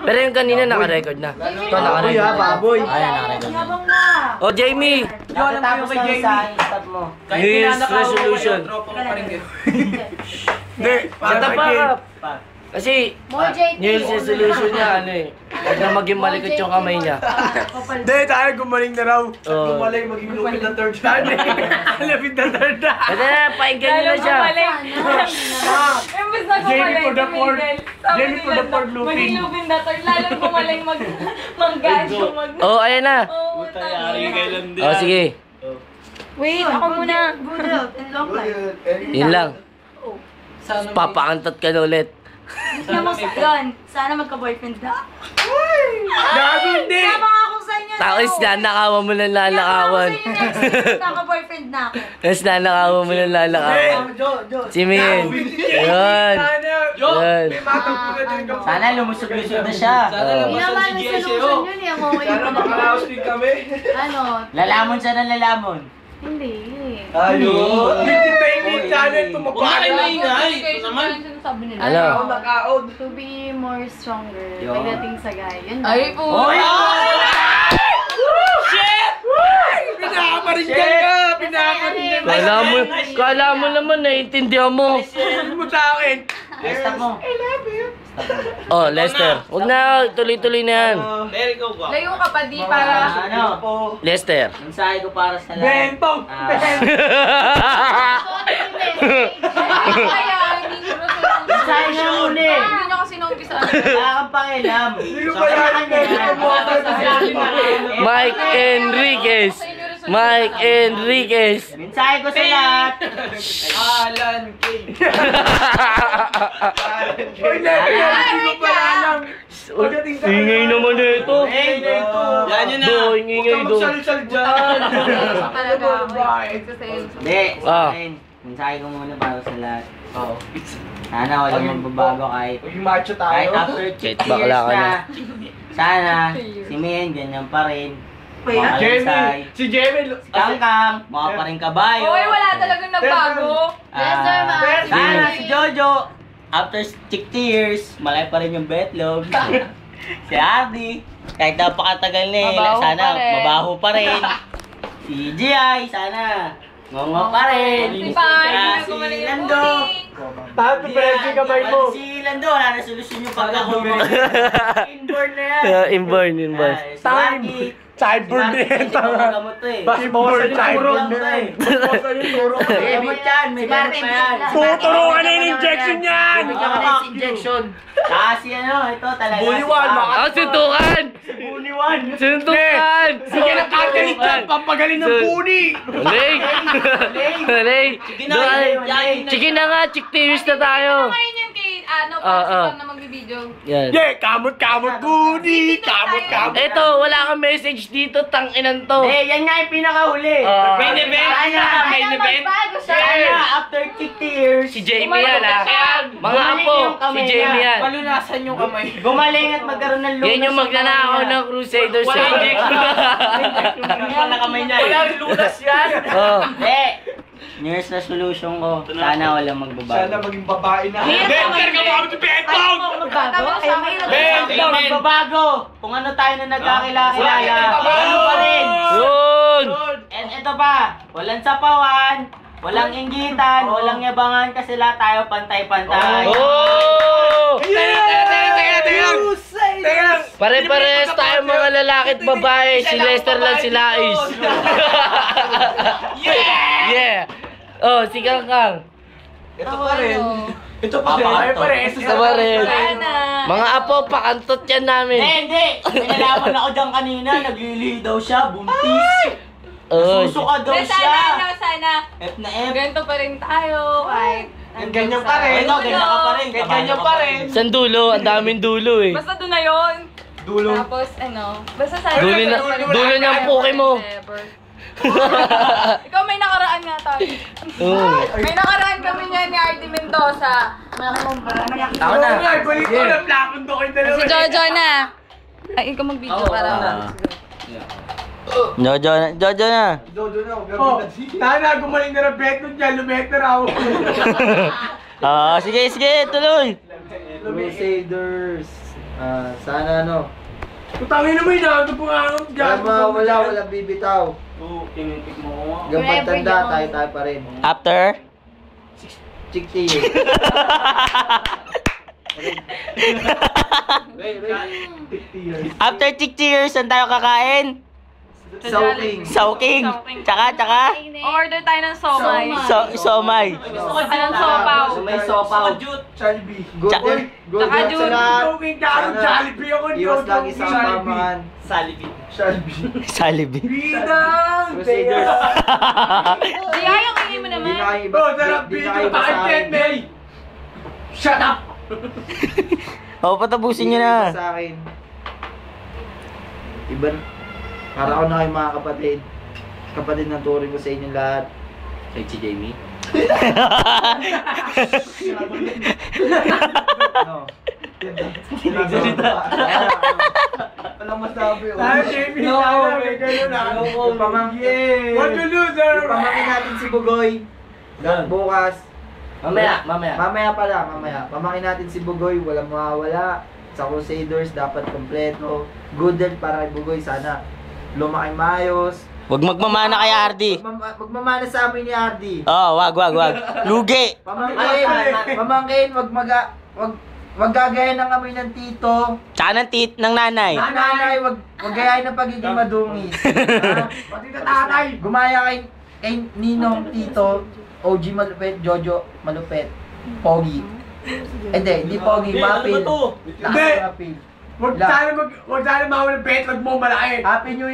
Pero yung kanina naka-record na. Ito naka-record. Baboy. Ayan, naka-record na. O, Jamie! Tapos na sa start mo. New Year's resolution. Hindi. Santa pa! Kasi, New Year's resolution niya, ano eh. Huwag na maging malikot yung kamay niya. Hindi, tayo gumaling na raw. Oo. Gumaling, maging lupit na third na. Lupit na third na. Ito na, painggan niyo na siya. Imbes na Jamie for gumaling, the fourth. tumigil. Jamie for the fourth looping. Maging lupin na to. Lalong gumaling mangganyo. Oo, ayan na. Oo, tangin. O, sige. Wait, ako muna. Yun lang. Papakantot ka na ulit. Sana magka-boyfriend na. Gago, hindi. Ako sa inyo. Tapos nanakawan mo ng lalakawan. Naka-boyfriend na ako. Tapos nanakawan mo ng lalakawan. Si Min. Yun. Yun. Sana lumusog-lusog na siya. Hindi naman ang solution yun eh. Ang okay Sana makaraos din kami. Ano? Lalamon siya ng lalamon. Hindi. Ayun. Hindi channel tumapaan na. Ano? Nakaon. To be more stronger. Pagdating sa guy. Yun. Ay po. Shit! Pinakaparinggan ka! Pinakaparinggan ka! Kala mo naman, naiintindihan mo. Sabihin mo sa akin. Stop mo. Oh, Lester. Huwag na, tuloy-tuloy na yan. Layo ka pa di para... Ano? Lester. Mensahe ko para sa lahat. Bentong! Kaya, hindi ko na Mensahe na uli. Hindi nyo kasi naumpisa. Wala kang pakialam. Hindi ko pa yan. Mike Enriquez. Mike Enriquez. Mensahe ko sa lahat. Alan K. Uy, hindi ko pa alam. Pagdating sa Ingay naman na ito. Yan yun na. Do, ingay do. Huwag kang sal-sal dyan. Talaga, exercise. Hindi, Ah. sa akin. Mensahe ko muna para sa lahat. Oo. Sana walang magbabago kahit Maging macho kahit tayo. after 6 Kahit years bakla ka na. na. Sana si Min ganyan pa rin. Mga Jamie! Alansay. Si Jamie! Si Kangkang, mga pa rin kabayo. Uy, wala talagang nagbago. Sana si Jojo, after 60 years, malay pa rin yung betlog. Si Ardy, kahit napakatagal na Mabaho sana pa rin. mabaho pa rin. Si G.I., sana ngongo pa rin. Si Pai, Si gumaling yung Lando. booting. Tato pa yung kamay mo. Si Lando, wala na solusyon yung pagkakuma. Inborn na yan. Inborn, inborn. Si Maki, Sideburn na yan. gamot to eh. Bawasan yung turo. Gamot to eh. Bawasan yung turo. Gamot yan, may gamot pa yan. Tuturuan na yung injection yan! Injection. Kasi ano, ito talaga. Buliwan, Ah, suntukan! Buniwan! Suntukan! Sige na kakalit dyan, pampagaling ng puni! Lay! Lay! Sige na nga, chick tears na tayo. Kumain yan kay, ano, Ah, ah. para na magbibideo. Yan. Yeah, kamot-kamot puni! Kamot-kamot! Eto, wala kang message dito, tanginan to. Eh, yan nga yung pinakahuli. Ah. Main event. Main event. Sana, after 50 years, Si Jamie yan ha. Mga apo, si Jamie yan. Palunasan yung kamay. gumaling at magkaroon ng lunas. Yan yung magnanakaw ng Crusaders. Wala injection. Wala kamay na. Walang lunas yan! Oh. Eh, New Year's resolution ko, sana walang magbabago. Sana maging babae na. Benter ka mo kami sa Bentong! Bentong, magbabago! Kung ano tayo na nagkakilala, ano pa rin. Yun! And ito pa, walang sapawan, walang inggitan, walang yabangan kasi lahat tayo pantay-pantay. Oh! Teka lang! Pare-parehas tayo mga lalaki at babae. Si Lester lang si Lais. Yeah! Oh, si Kangkang. Ito pa rin. Ito pa rin. Ay, pares. Ito pa rin. Sana. Mga apo, pakantot yan namin. Hindi! May nalaman ako dyan kanina, naglili daw siya, buntis. Oh. Susuka daw Sana, siya. ano, sana. F na F. Ganito pa rin tayo. Kahit. Ganyan pa rin. Ito, ganyan ka pa rin. Ganyan pa rin. San dulo? Ang daming dulo eh. Basta doon na yun. Dulo. Tapos, ano, basta sana. Dulo na ang puke mo. Whatever. Ikaw may nakaraan nga tayo. Oh. May nakaraan kami niya ni Artie Mendoza. Ako na. Ay, balik ko na plakon to kayo dalawa. Si Jojo na. Ay, ikaw mag-video para. Jojo na. Jojo na. Dodo na, huwag sana gumaling na ng beto dyan, lumeter ako. Ah, sige, sige, tuloy. Crusaders. Sana ano. Putangin naman yun, ano po nga ako dyan. Wala bibitaw. Oo, tinitig mo ko nga. Hanggang pagtanda, tayo pa rin. After? 60 years. After 60 years, saan tayo kakain? Sauking. Tsaka? Order tayo ng somay. Somay. Anong sopaw? May sopaw. Jollibee. Good Tsaka- day. Good Tsaka luck sa Jun. lahat. Joking karo, Jollibee ako. Iwas lang isang Jollibee. pamahan. Salibi. Bidang! Crusaders. Di ayang ingin mo Hindi naman. na kayo iba. Oh, sarap Hindi na video kayo pa kay basahin. Ken May! Shut up! O, patapusin nyo Hindi na. kayo sa akin. Iba. Para ako na kayo mga kapatid. Kapatid ng turing ko sa inyo lahat. Kay si Jamie. No. Sinigsalita. Walang masabi. Tayo, Jamie, No, sana may ganun ah. Yung pamangkin. What to lose, sir? Yung pamangkin natin si Bugoy. Bukas. Mamaya. Mamaya. Pamangkin natin si Bugoy. Walang mawawala. Sa Crusaders, dapat kompleto. Good health para kay Bugoy. Sana lumaki maayos. Huwag magmamana kay Ardi. Magmamana sa amin ni Ardi. Oh, wag. Lugi. Pamangkin, wag gagayan ng kami ng tito. Tsaka ng nanay. Nanay, wag gayahin ng pagiging madungis. Ha? Pati na tatay! Gumaya kay Ninong, Tito, OG malupit, Jojo malupit, Pogi. Hindi Pogi, Mapil. Hindi. Mapil. Huwag sana mawala ng betlog mo, malaki! Happy New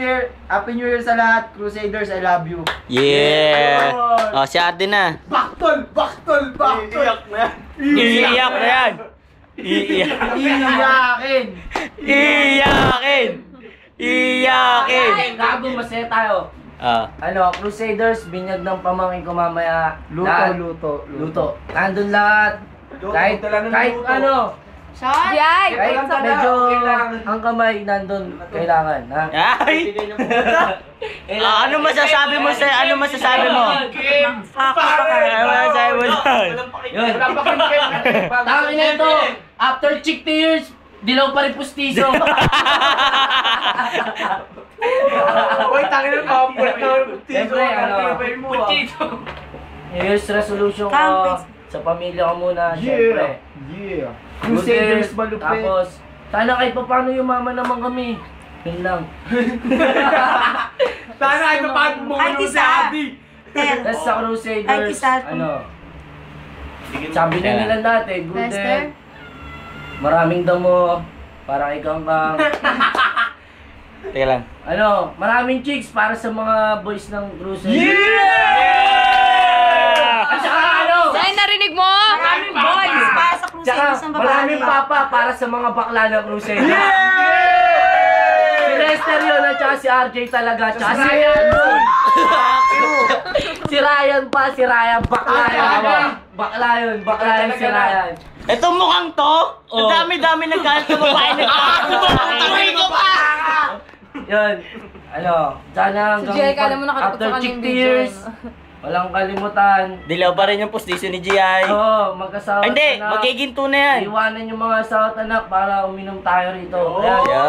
Year sa lahat, Crusaders, I love you. Yeah. Oh, si Ardi na. Baktol! Iiyak na yan. Iyakin. Gago, masaya tayo. Ah. Crusaders, binyag ng pamangkin ko mamaya. Luto. Nandun lahat. Kahit ano, Yay! kahit medyo ang kamay nandun, kailangan, ha? Ay! Ano masasabi mo? Ano masasabi mo doon? Yun. Tangin na ito, after 60 years, dilaw pa rin pustiso. Uy, tangin ng kapit na Siyempre, New Year's resolution ko, sa pamilya ko muna, siyempre. Yeah. Crusaders, tapos, sana kahit pa paano yumaman naman kami. Yun lang. Sana ito pa bumulong si Abby! Tapos sa Crusaders, sabi na nila dati, good Lester? health, maraming damo, para kay Ganggang. Teka lang. Maraming chicks para sa mga boys ng Crusaders. Yeah! At saka Dahil narinig mo? Maraming boys para sa Crusaders ng babae. maraming papa para sa mga bakla ng Crusaders. Si Lester yun at saka si RJ talaga. Tsaka si Ryan. Si Ryan pa, bakla yun. Bakla yun si Ryan. Itong mukhang to, ang dami-dami nagkalat na babae Yun. Sana Si Jay, kala mo nakatapat after sa kanyang 60 video. years, walang kalimutan. Dilaw pa rin yung postiso ni G.I. Magkasawa Hindi, na. magiging 2 na yan. Iwanan yung mga asawa at anak para uminom tayo rito. Ayan.